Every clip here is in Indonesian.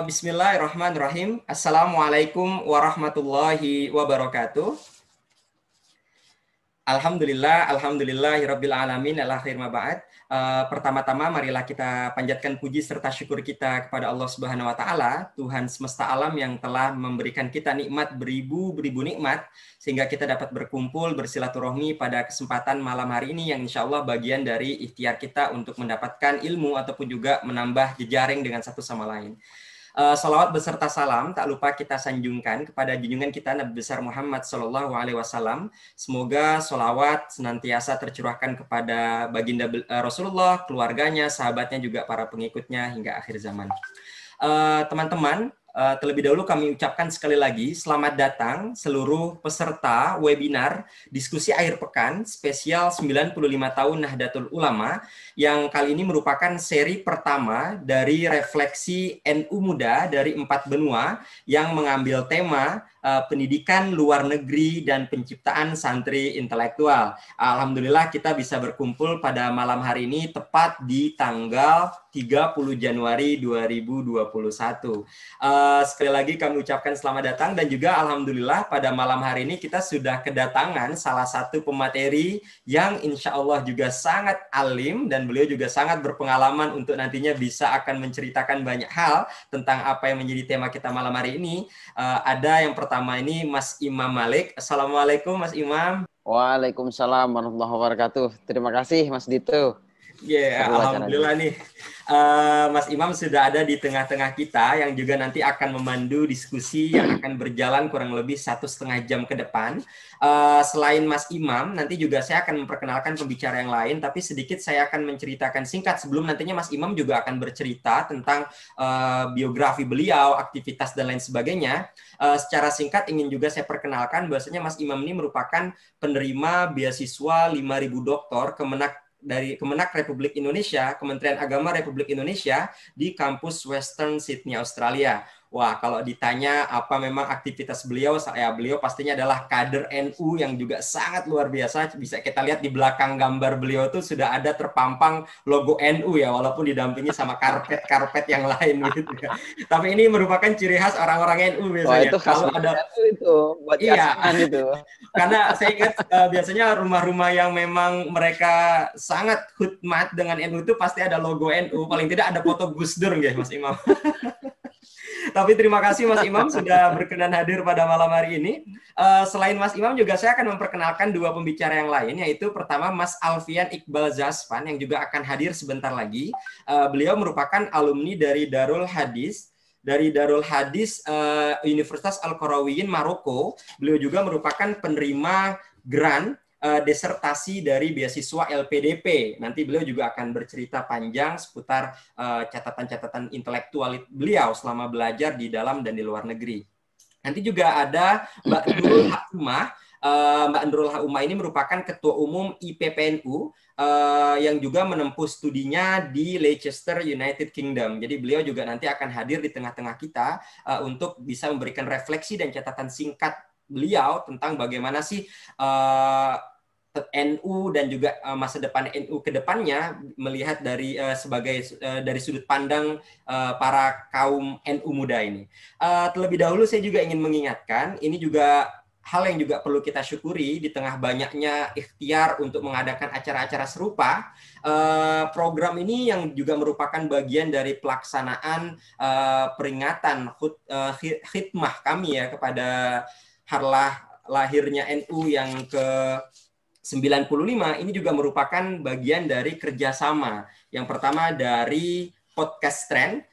Bismillahirrahmanirrahim. Assalamualaikum warahmatullahi wabarakatuh. Alhamdulillahirabbil alamin. Al-akhir ma ba'd. Pertama-tama marilah kita panjatkan puji serta syukur kita kepada Allah Subhanahu wa taala, Tuhan semesta alam yang telah memberikan kita nikmat beribu-ribu nikmat sehingga kita dapat berkumpul bersilaturahmi pada kesempatan malam hari ini yang insya Allah bagian dari ikhtiar kita untuk mendapatkan ilmu ataupun juga menambah jejaring dengan satu sama lain. Salawat beserta salam tak lupa kita sanjungkan kepada junjungan kita Nabi besar Muhammad Sallallahu Alaihi Wasallam. Semoga salawat senantiasa tercurahkan kepada baginda Rasulullah, keluarganya, sahabatnya, juga para pengikutnya hingga akhir zaman. Teman-teman, terlebih dahulu kami ucapkan sekali lagi selamat datang seluruh peserta webinar diskusi akhir pekan spesial 95 tahun Nahdlatul Ulama yang kali ini merupakan seri pertama dari refleksi NU Muda dari 4 benua yang mengambil tema pendidikan luar negeri dan penciptaan santri intelektual. Alhamdulillah kita bisa berkumpul pada malam hari ini tepat di tanggal 30 Januari 2021. Sekali lagi kami ucapkan selamat datang dan juga alhamdulillah pada malam hari ini kita sudah kedatangan salah satu pemateri yang insya Allah juga sangat alim dan beliau juga sangat berpengalaman untuk nantinya bisa akan menceritakan banyak hal tentang apa yang menjadi tema kita malam hari ini. Ada yang pertama ini Mas Imam Malik. Assalamualaikum Mas Imam. Waalaikumsalam warahmatullahi wabarakatuh. Terima kasih Mas Dito. Ya, alhamdulillah nih. Mas Imam sudah ada di tengah-tengah kita yang juga nanti akan memandu diskusi yang akan berjalan kurang lebih 1,5 jam ke depan. Selain Mas Imam, nanti juga saya akan memperkenalkan pembicara yang lain, tapi sedikit saya akan menceritakan singkat sebelum nantinya Mas Imam juga akan bercerita tentang biografi beliau, aktivitas dan lain sebagainya. Secara singkat ingin juga saya perkenalkan bahwasanya Mas Imam ini merupakan penerima beasiswa 5.000 doktor dari Kemenak Republik Indonesia, Kementerian Agama Republik Indonesia di kampus Western Sydney, Australia. Wah, kalau ditanya apa memang aktivitas beliau pastinya adalah kader NU yang juga sangat luar biasa. Bisa kita lihat di belakang gambar beliau tuh sudah ada terpampang logo NU ya, walaupun didampingi sama karpet yang lain gitu ya. Tapi ini merupakan ciri khas orang-orang NU biasanya. Wah, itu kalau ada itu buat itu. Karena saya ingat biasanya rumah-rumah yang memang mereka sangat khidmat dengan NU itu pasti ada logo NU, paling tidak ada foto Gus Dur nggih Mas Imam. Tapi terima kasih Mas Imam sudah berkenan hadir pada malam hari ini. Selain Mas Imam juga saya akan memperkenalkan dua pembicara yang lain, yaitu pertama Mas Alfian Iqbal Zaspan yang juga akan hadir sebentar lagi. Beliau merupakan alumni dari Darul Hadis Universitas Al-Qarawiyyin Maroko. Beliau juga merupakan penerima grant desertasi dari beasiswa LPDP. Nanti beliau juga akan bercerita panjang seputar catatan-catatan intelektual beliau selama belajar di dalam dan di luar negeri. Nanti juga ada Mbak Nurul Haumah. Mbak Nurul Haumah ini merupakan Ketua Umum IPPNU yang juga menempuh studinya di Leicester, United Kingdom. Jadi beliau juga nanti akan hadir di tengah-tengah kita untuk bisa memberikan refleksi dan catatan singkat beliau tentang bagaimana sih NU dan juga masa depan NU ke depannya melihat dari dari sudut pandang para kaum NU muda ini. Terlebih dahulu saya juga ingin mengingatkan, ini juga hal yang juga perlu kita syukuri di tengah banyaknya ikhtiar untuk mengadakan acara-acara serupa. Program ini yang juga merupakan bagian dari pelaksanaan peringatan khidmah kami ya kepada harlah lahirnya NU yang ke 95 ini juga merupakan bagian dari kerjasama. Yang pertama dari Podcast Trend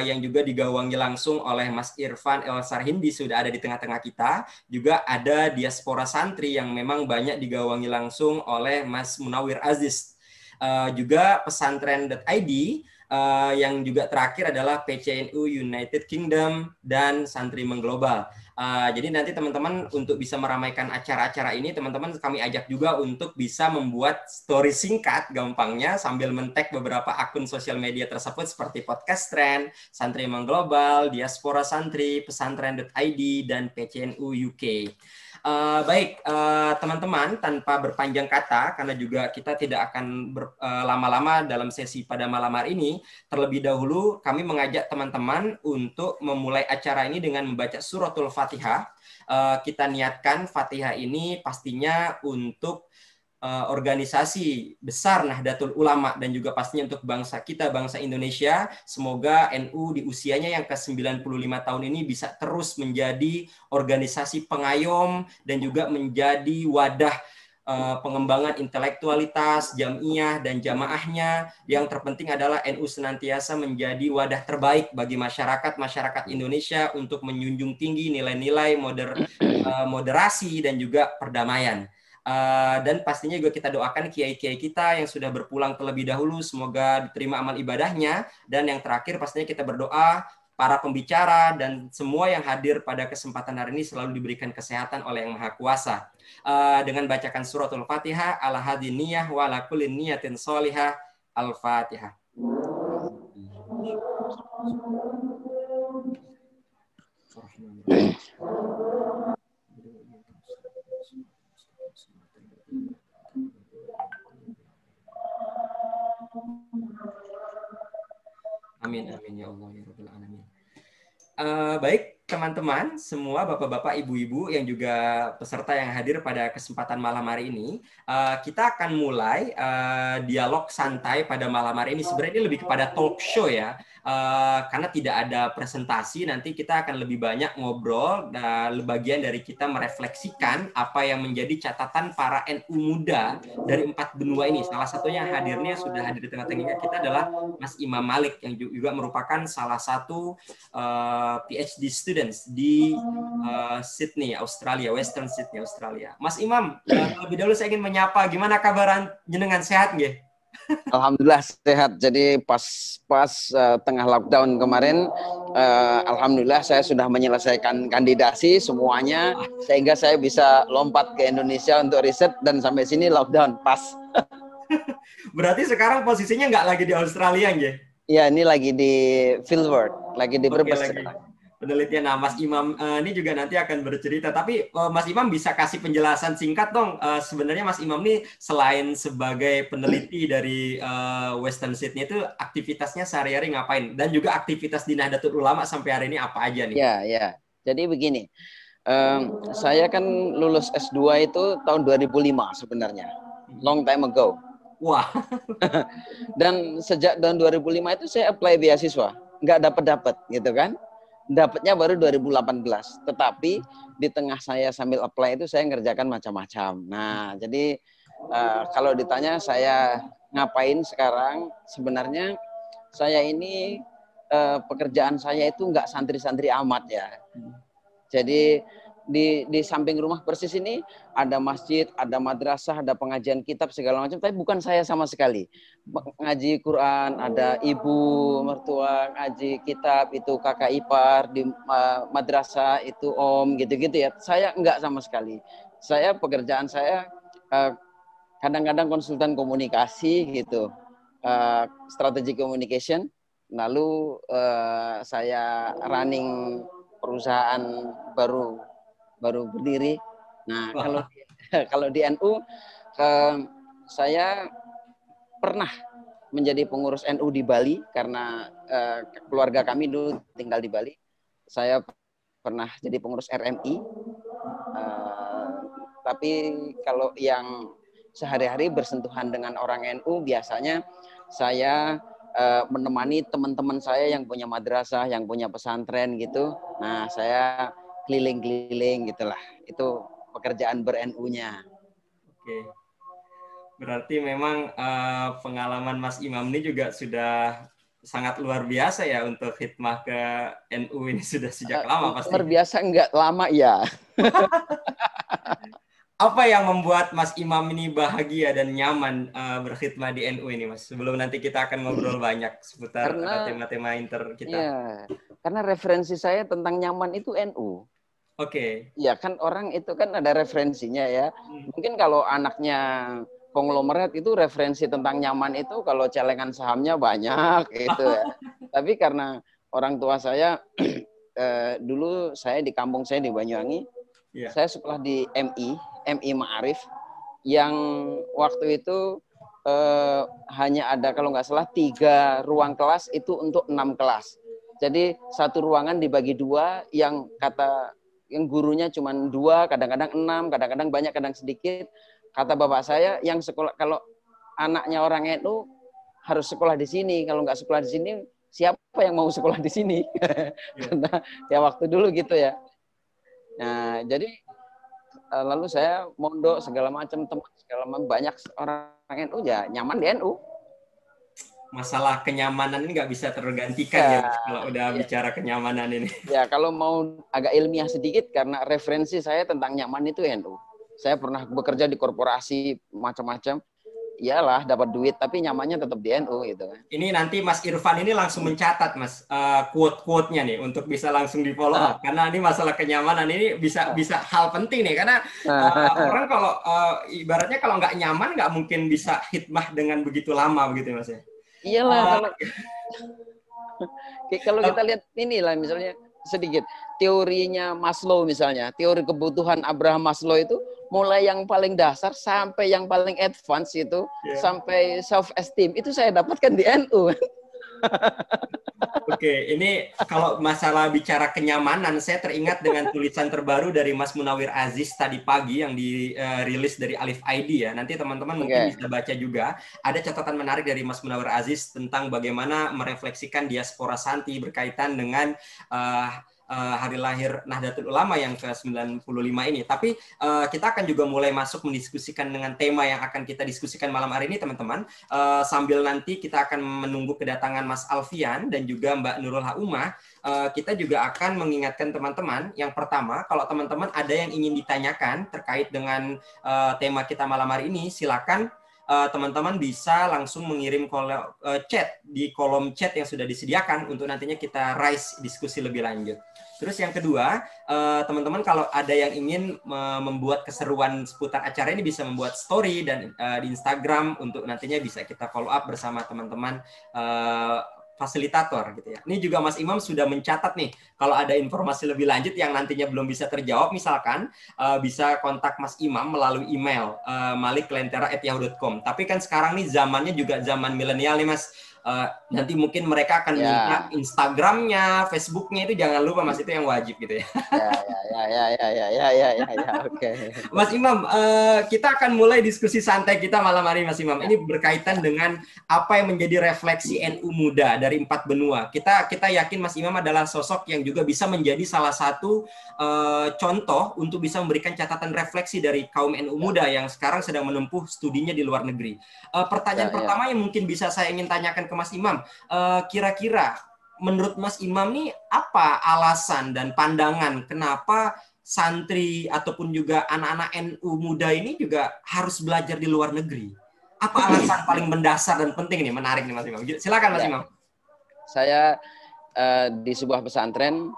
yang juga digawangi langsung oleh Mas Irfan El Sarhindi sudah ada di tengah-tengah kita. Juga ada Diaspora Santri yang memang banyak digawangi langsung oleh Mas Munawir Aziz. Juga pesantren.id yang juga terakhir adalah PCNU United Kingdom dan Santri Mengglobal. Jadi nanti teman-teman untuk bisa meramaikan acara-acara ini, teman-teman kami ajak juga untuk bisa membuat story singkat gampangnya sambil men-tag beberapa akun sosial media tersebut seperti Podcast Trend, Santri Mengglobal, Diaspora Santri, Pesantren.id, dan PCNU UK. Baik, teman-teman, tanpa berpanjang kata, karena juga kita tidak akan lama-lama dalam sesi pada malam hari ini, terlebih dahulu kami mengajak teman-teman untuk memulai acara ini dengan membaca suratul Fatihah. Kita niatkan Fatihah ini pastinya untuk organisasi besar Nahdlatul Ulama dan juga pastinya untuk bangsa kita, bangsa Indonesia. Semoga NU di usianya yang ke-95 tahun ini bisa terus menjadi organisasi pengayom dan juga menjadi wadah pengembangan intelektualitas, jamiah dan jamaahnya. Yang terpenting adalah NU senantiasa menjadi wadah terbaik bagi masyarakat Indonesia untuk menjunjung tinggi nilai-nilai moderasi dan juga perdamaian. Dan pastinya juga kita doakan kiai-kiai kita yang sudah berpulang terlebih dahulu, semoga diterima amal ibadahnya. Dan yang terakhir pastinya kita berdoa para pembicara dan semua yang hadir pada kesempatan hari ini selalu diberikan kesehatan oleh Yang Maha Kuasa. Dengan bacakan suratul Fatihah, ala hadin niyah wa ala kulli niyatin sholihah. Al-Fatihah. Amin, amin ya Allah ya Rabbal Alamin. Baik teman-teman, semua bapak-bapak, ibu-ibu yang juga peserta yang hadir pada kesempatan malam hari ini, kita akan mulai dialog santai pada malam hari ini. Sebenarnya ini lebih kepada talk show ya, karena tidak ada presentasi. Nanti kita akan lebih banyak ngobrol dan bagian dari kita merefleksikan apa yang menjadi catatan para NU muda dari 4 benua ini. Salah satunya hadirnya sudah hadir di tengah-tengah kita adalah Mas Imam Malik yang juga merupakan salah satu PhD students di Sydney, Australia, Western Sydney, Australia. Mas Imam, lebih dahulu saya ingin menyapa, gimana kabaran jenengan, sehat nggih? Alhamdulillah sehat. Jadi pas tengah lockdown kemarin, alhamdulillah saya sudah menyelesaikan kandidasi semuanya, sehingga saya bisa lompat ke Indonesia untuk riset dan sampai sini lockdown pas. Berarti sekarang posisinya nggak lagi di Australia nggih? Ya, ini lagi di fieldwork, lagi di Brebes. Penelitian. Nah, Mas Imam ini juga nanti akan bercerita. Tapi Mas Imam bisa kasih penjelasan singkat dong. Sebenarnya Mas Imam ini selain sebagai peneliti dari Western Sydney itu aktivitasnya sehari-hari ngapain? Dan juga aktivitas di Nahdlatul Ulama sampai hari ini apa aja nih? Ya. Jadi begini, saya kan lulus S2 itu tahun 2005 sebenarnya, long time ago. Wah. Dan sejak tahun 2005 itu saya apply beasiswa, nggak dapat gitu kan. Dapatnya baru 2018. Tetapi di tengah saya sambil apply itu saya ngerjakan macam-macam. Nah, jadi kalau ditanya saya ngapain sekarang, sebenarnya saya ini pekerjaan saya itu nggak santri-santri amat ya. Jadi di samping rumah persis ini ada masjid, ada madrasah, ada pengajian kitab segala macam, tapi bukan saya sama sekali. Ngaji Quran, ada ibu mertua ngaji kitab, itu kakak ipar, di madrasah itu om, gitu-gitu ya. Saya enggak sama sekali. Saya pekerjaan saya kadang-kadang konsultan komunikasi gitu, strategic communication. Lalu saya running perusahaan baru berdiri. Nah, kalau di NU saya pernah menjadi pengurus NU di Bali karena keluarga kami dulu tinggal di Bali. Saya pernah jadi pengurus RMI. Tapi kalau yang sehari-hari bersentuhan dengan orang NU, biasanya saya menemani teman-teman saya yang punya madrasah, yang punya pesantren gitu. Nah, saya keliling-keliling gitulah. Itu pekerjaan ber-NU-nya. Oke. Berarti memang pengalaman Mas Imam ini juga sudah sangat luar biasa ya untuk khidmah ke NU ini sudah sejak lama pasti. Luar biasa enggak lama ya. Apa yang membuat Mas Imam ini bahagia dan nyaman berkhidmah di NU ini, Mas? Sebelum nanti kita akan ngobrol banyak seputar tema-tema inter kita. Iya, karena referensi saya tentang nyaman itu NU. Oke. Ya kan orang itu kan ada referensinya ya. Mungkin kalau anaknya konglomerat itu referensi tentang nyaman itu kalau celengan sahamnya banyak gitu ya. Tapi karena orang tua saya dulu saya di kampung saya di Banyuwangi, Yeah. Saya sekolah di MI Ma'arif, yang waktu itu hanya ada kalau nggak salah 3 ruang kelas itu untuk 6 kelas. Jadi satu ruangan dibagi 2, yang gurunya cuma 2, kadang-kadang 6, kadang-kadang banyak, kadang sedikit. Kata bapak saya, yang sekolah kalau anaknya orang NU harus sekolah di sini. Kalau nggak sekolah di sini, siapa yang mau sekolah di sini? Karena ya waktu dulu gitu ya. Nah, jadi lalu saya mondok segala macam, teman segala macam, banyak orang NU ya nyaman di NU. Masalah kenyamanan ini nggak bisa tergantikan ya, kalau udah bicara kenyamanan ini. Ya, kalau mau agak ilmiah sedikit, karena referensi saya tentang nyaman itu NU. Saya pernah bekerja di korporasi macam-macam. Iyalah dapat duit, tapi nyamannya tetap di NU gitu. Ini nanti Mas Irfan ini langsung mencatat Mas quote-quote-nya nih untuk bisa langsung di follow up, karena ini masalah kenyamanan ini bisa hal penting nih, karena orang kalau ibaratnya kalau nggak nyaman nggak mungkin bisa khidmah dengan begitu lama begitu Mas ya. Iyalah, kalau kita lihat inilah misalnya sedikit teorinya Maslow, misalnya teori kebutuhan Abraham Maslow itu mulai yang paling dasar sampai yang paling advance itu, sampai self esteem itu saya dapatkan di NU. Oke, ini kalau masalah bicara kenyamanan, saya teringat dengan tulisan terbaru dari Mas Munawir Aziz tadi pagi yang dirilis dari Alif ID ya. Nanti teman-teman mungkin bisa baca juga. Ada catatan menarik dari Mas Munawir Aziz tentang bagaimana merefleksikan diaspora Santi berkaitan dengan hari lahir Nahdlatul Ulama yang ke-95 ini. Tapi kita akan juga mulai masuk mendiskusikan dengan tema yang akan kita diskusikan malam hari ini, teman-teman. Sambil nanti kita akan menunggu kedatangan Mas Alfian dan juga Mbak Nurul Haumah, kita juga akan mengingatkan teman-teman. Yang pertama, kalau teman-teman ada yang ingin ditanyakan terkait dengan tema kita malam hari ini, silakan teman-teman bisa langsung mengirim chat di kolom chat yang sudah disediakan untuk nantinya kita raise diskusi lebih lanjut. Terus yang kedua, teman-teman kalau ada yang ingin membuat keseruan seputar acara ini bisa membuat story dan di Instagram untuk nantinya bisa kita follow up bersama teman-teman fasilitator gitu ya. Ini juga Mas Imam sudah mencatat nih, kalau ada informasi lebih lanjut yang nantinya belum bisa terjawab, misalkan bisa kontak Mas Imam melalui email maliklentera@yahoo.com. Tapi kan sekarang nih zamannya juga zaman milenial nih Mas. Nanti mungkin mereka akan minta Instagramnya, Facebooknya, itu jangan lupa Mas, itu yang wajib gitu ya. Oke. Mas Imam, kita akan mulai diskusi santai kita malam hari Mas Imam. Ini berkaitan dengan apa yang menjadi refleksi NU muda dari 4 benua. Kita yakin Mas Imam adalah sosok yang juga bisa menjadi salah satu contoh untuk bisa memberikan catatan refleksi dari kaum NU muda yang sekarang sedang menempuh studinya di luar negeri. Pertanyaan pertama yang mungkin bisa saya ingin tanyakan ke Mas Imam, kira-kira menurut Mas Imam nih apa alasan dan pandangan kenapa santri ataupun juga anak-anak NU muda ini juga harus belajar di luar negeri? Apa alasan paling mendasar dan penting nih, menarik nih Mas Imam? Silakan Mas Imam. Saya di sebuah pesantren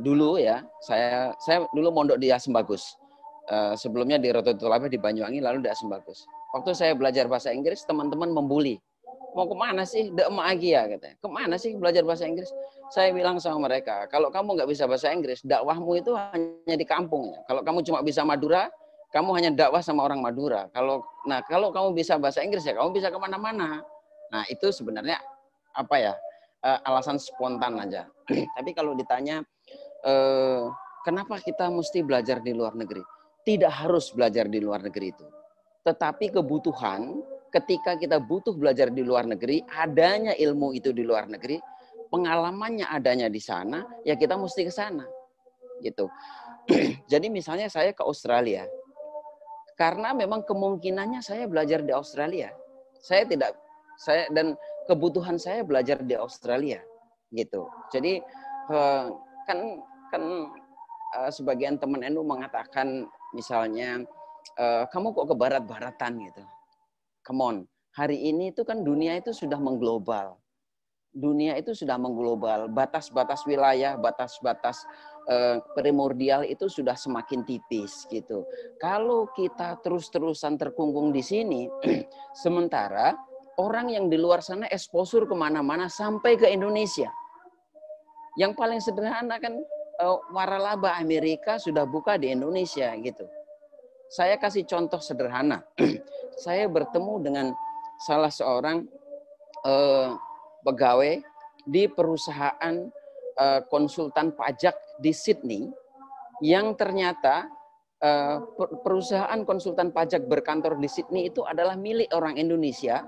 dulu ya, saya dulu mondok di Asem Bagus. Sebelumnya di Rototul Tolabeh di Banyuwangi, lalu di Asem Bagus. Waktu saya belajar bahasa Inggris, teman-teman membuli. Mau kemana sih? Dek lagi ya katanya. Kemana sih belajar bahasa Inggris? Saya bilang sama mereka, kalau kamu nggak bisa bahasa Inggris, dakwahmu itu hanya di kampung. Kalau kamu cuma bisa Madura, kamu hanya dakwah sama orang Madura. Kalau kamu bisa bahasa Inggris ya kamu bisa kemana-mana. Nah itu sebenarnya apa ya, alasan spontan aja. Tapi kalau ditanya kenapa kita mesti belajar di luar negeri? Tidak harus belajar di luar negeri itu. Tetapi kebutuhan ketika kita butuh belajar di luar negeri, adanya ilmu itu di luar negeri, pengalamannya adanya di sana, ya kita mesti ke sana. Gitu. Jadi misalnya saya ke Australia. Karena memang kemungkinannya saya belajar di Australia. Dan kebutuhan saya belajar di Australia. Gitu. Jadi kan sebagian teman NU mengatakan misalnya kamu kok ke barat-baratan gitu. Come on, hari ini itu kan dunia itu sudah mengglobal. Dunia itu sudah mengglobal. Batas-batas wilayah, batas-batas primordial itu sudah semakin tipis gitu. Kalau kita terus-terusan terkungkung di sini, sementara orang yang di luar sana exposure kemana-mana sampai ke Indonesia. Yang paling sederhana kan waralaba Amerika sudah buka di Indonesia gitu. Saya kasih contoh sederhana. Saya bertemu dengan salah seorang pegawai di perusahaan konsultan pajak di Sydney yang ternyata perusahaan konsultan pajak berkantor di Sydney itu adalah milik orang Indonesia,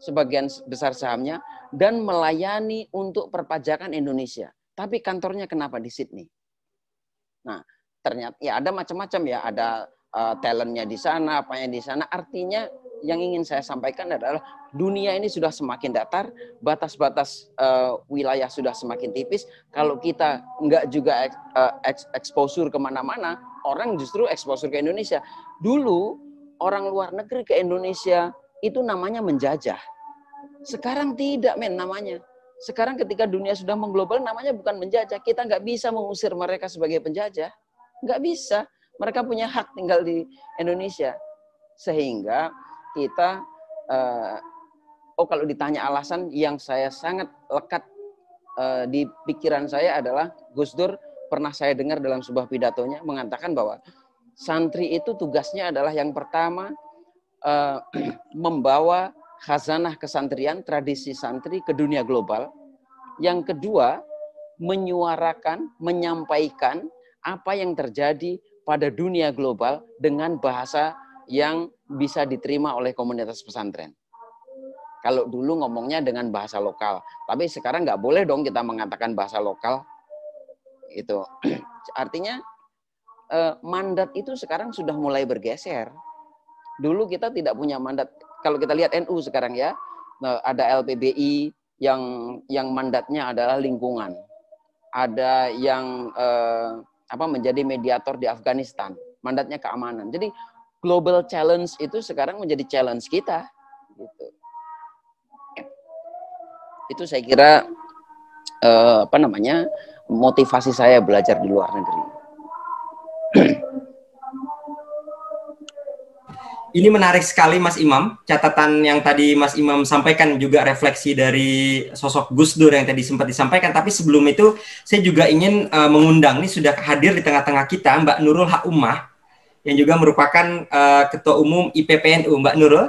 sebagian besar sahamnya, dan melayani untuk perpajakan Indonesia. Tapi kantornya kenapa di Sydney? Nah, ternyata ya ada macam-macam ya, ada talentnya di sana, apanya di sana. Artinya yang ingin saya sampaikan adalah dunia ini sudah semakin datar, batas-batas wilayah sudah semakin tipis. Kalau kita nggak juga exposure kemana-mana, orang justru exposure ke Indonesia. Dulu orang luar negeri ke Indonesia itu namanya menjajah. Sekarang tidak, men, namanya. Sekarang ketika dunia sudah mengglobal, namanya bukan menjajah. Kita nggak bisa mengusir mereka sebagai penjajah. Nggak bisa. Mereka punya hak tinggal di Indonesia. Sehingga kita, kalau ditanya alasan yang saya sangat lekat di pikiran saya adalah Gus Dur pernah saya dengar dalam sebuah pidatonya mengatakan bahwa santri itu tugasnya adalah yang pertama membawa khazanah kesantrian, tradisi santri ke dunia global. Yang kedua, menyuarakan, menyampaikan apa yang terjadi pada dunia global dengan bahasa yang bisa diterima oleh komunitas pesantren. Kalau dulu ngomongnya dengan bahasa lokal, tapi sekarang nggak boleh dong kita mengatakan bahasa lokal. Itu artinya mandat itu sekarang sudah mulai bergeser. Dulu kita tidak punya mandat. Kalau kita lihat NU sekarang ya, ada LPBI yang mandatnya adalah lingkungan. Ada yang menjadi mediator di Afghanistan, mandatnya keamanan. Jadi global challenge itu sekarang menjadi challenge kita. Gitu. Itu saya kira motivasi saya belajar di luar negeri. Ini menarik sekali Mas Imam, catatan yang tadi Mas Imam sampaikan juga refleksi dari sosok Gus Dur yang tadi sempat disampaikan. Tapi sebelum itu saya juga ingin mengundang, ini sudah hadir di tengah-tengah kita Mbak Nurul Hak Ummah, yang juga merupakan Ketua Umum IPPNU. Mbak Nurul,